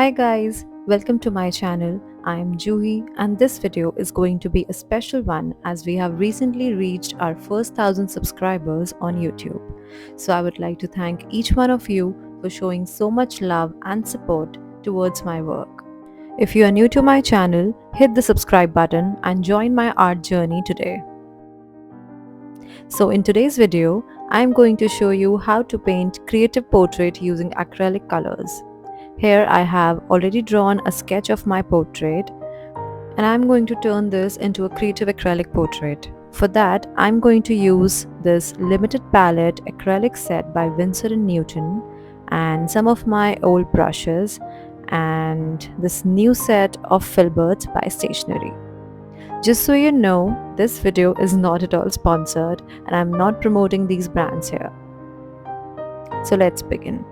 Hi guys, welcome to my channel. I am Juhi and this video is going to be a special one as we have recently reached our first 1000 subscribers on YouTube. So I would like to thank each one of you for showing so much love and support towards my work. If you are new to my channel, hit the subscribe button and join my art journey today. So in today's video, I am going to show you how to paint creative portrait using acrylic colors. Here I have already drawn a sketch of my portrait and I'm going to turn this into a creative acrylic portrait. For that, I'm going to use this limited palette acrylic set by Winsor and Newton and some of my old brushes and this new set of Filbert by Stationerie. Just so you know, this video is not at all sponsored and I'm not promoting these brands here. So let's begin.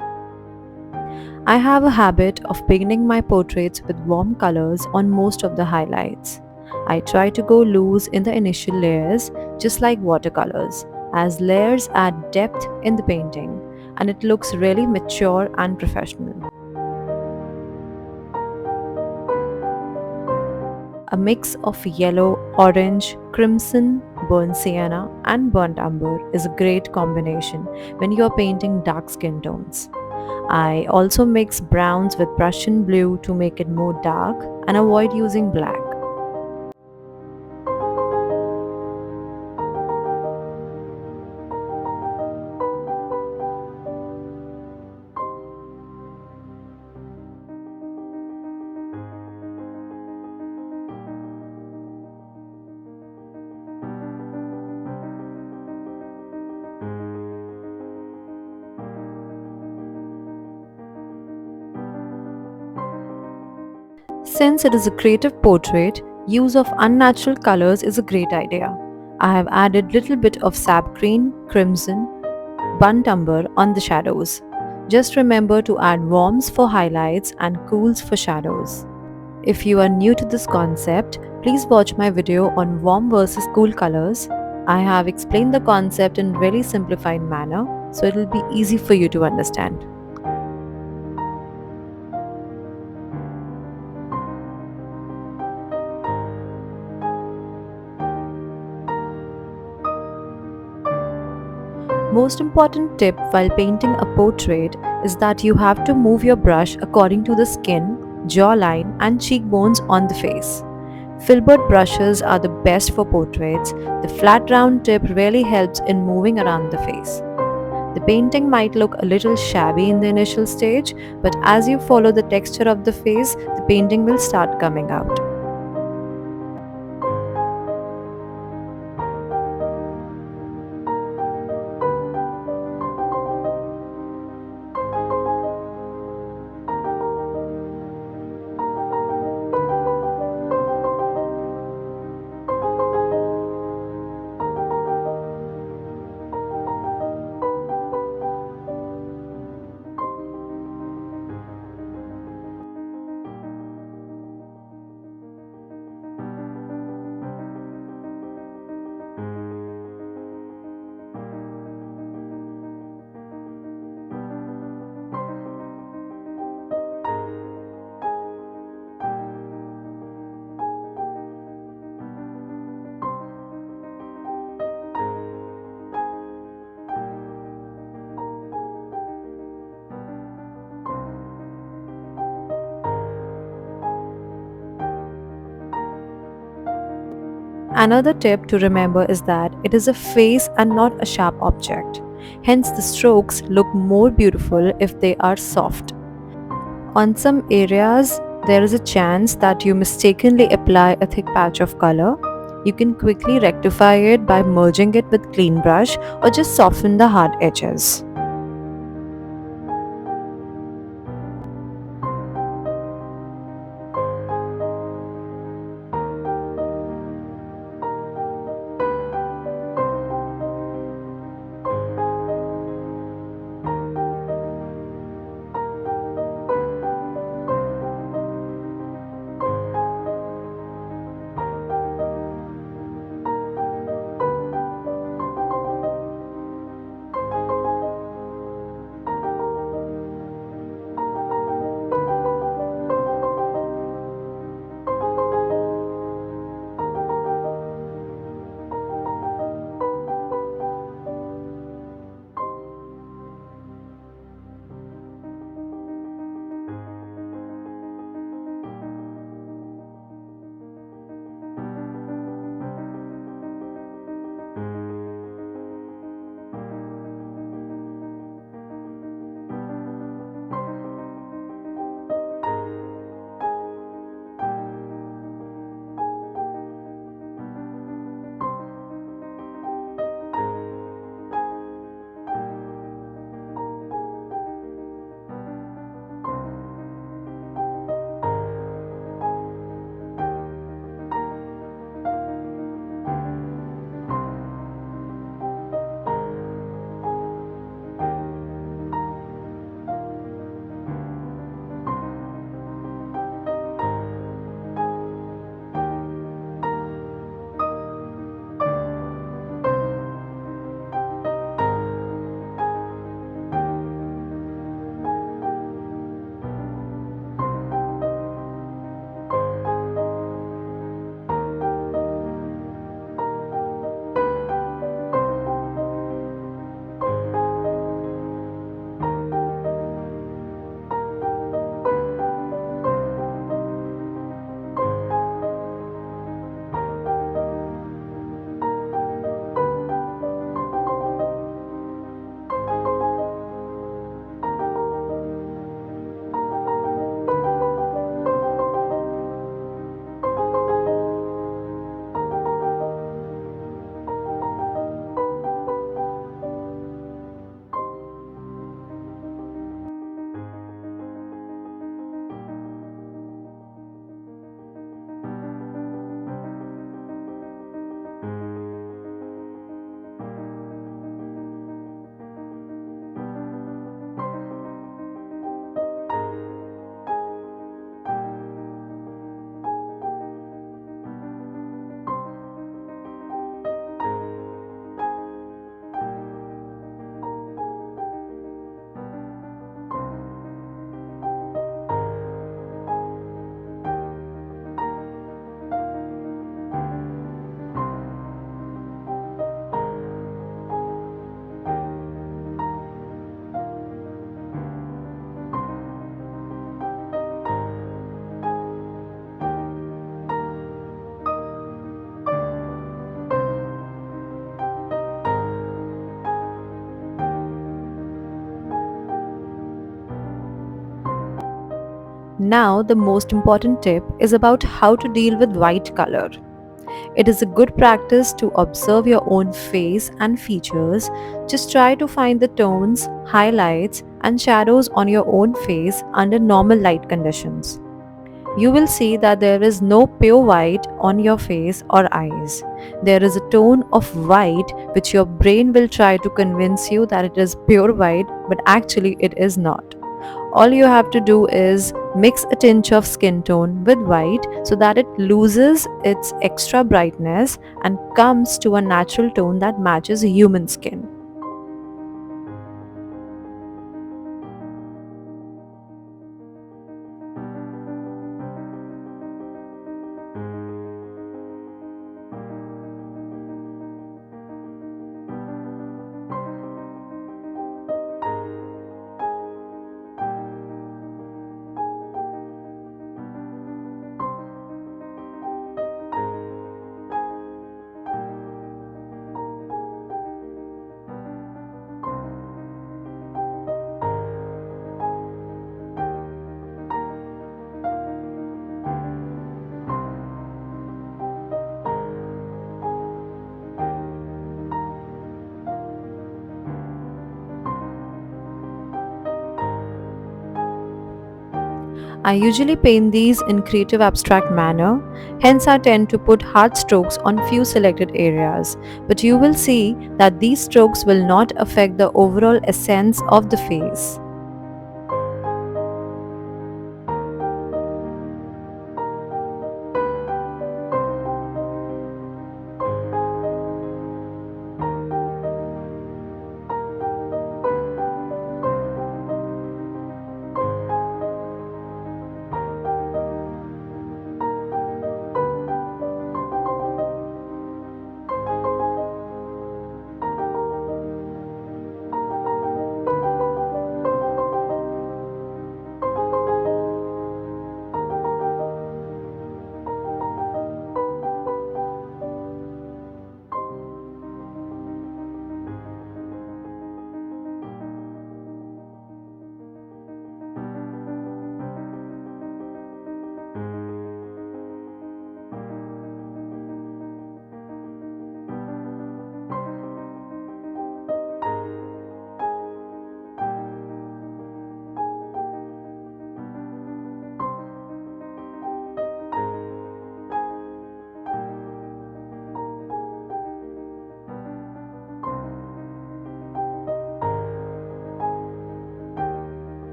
I have a habit of beginning my portraits with warm colors on most of the highlights. I try to go loose in the initial layers, just like watercolors, as layers add depth in the painting and it looks really mature and professional. A mix of yellow, orange, crimson, burnt sienna and burnt umber is a great combination when you are painting dark skin tones. I also mix browns with Prussian blue to make it more dark and avoid using black. Since it is a creative portrait, use of unnatural colors is a great idea. I have added little bit of sap green, crimson, burnt umber on the shadows. Just remember to add warms for highlights and cools for shadows. If you are new to this concept, please watch my video on warm versus cool colors. I have explained the concept in very simplified manner, so it will be easy for you to understand. Most important tip while painting a portrait is that you have to move your brush according to the skin, jawline and cheekbones on the face. Filbert brushes are the best for portraits. The flat round tip really helps in moving around the face. The painting might look a little shabby in the initial stage, but as you follow the texture of the face, the painting will start coming out. Another tip to remember is that it is a face and not a sharp object. Hence, the strokes look more beautiful if they are soft. On some areas, there is a chance that you mistakenly apply a thick patch of color. You can quickly rectify it by merging it with clean brush or just soften the hard edges. Now, the most important tip is about how to deal with white color. It is a good practice to observe your own face and features. Just try to find the tones, highlights, and shadows on your own face under normal light conditions. You will see that there is no pure white on your face or eyes. There is a tone of white which your brain will try to convince you that it is pure white, but actually it is not. All you have to do is mix a tinge of skin tone with white so that it loses its extra brightness and comes to a natural tone that matches human skin. I usually paint these in creative abstract manner, hence I tend to put hard strokes on few selected areas, but you will see that these strokes will not affect the overall essence of the face.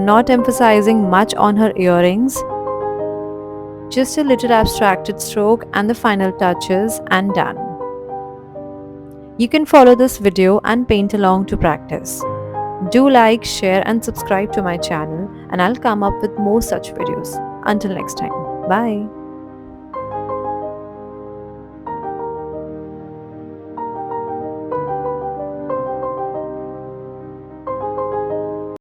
not emphasizing much on her earrings. Just a little abstracted stroke and the final touches, and done. You can follow this video and paint along to practice. Do like, share and subscribe to my channel, and I'll come up with more such videos. Until next time, bye.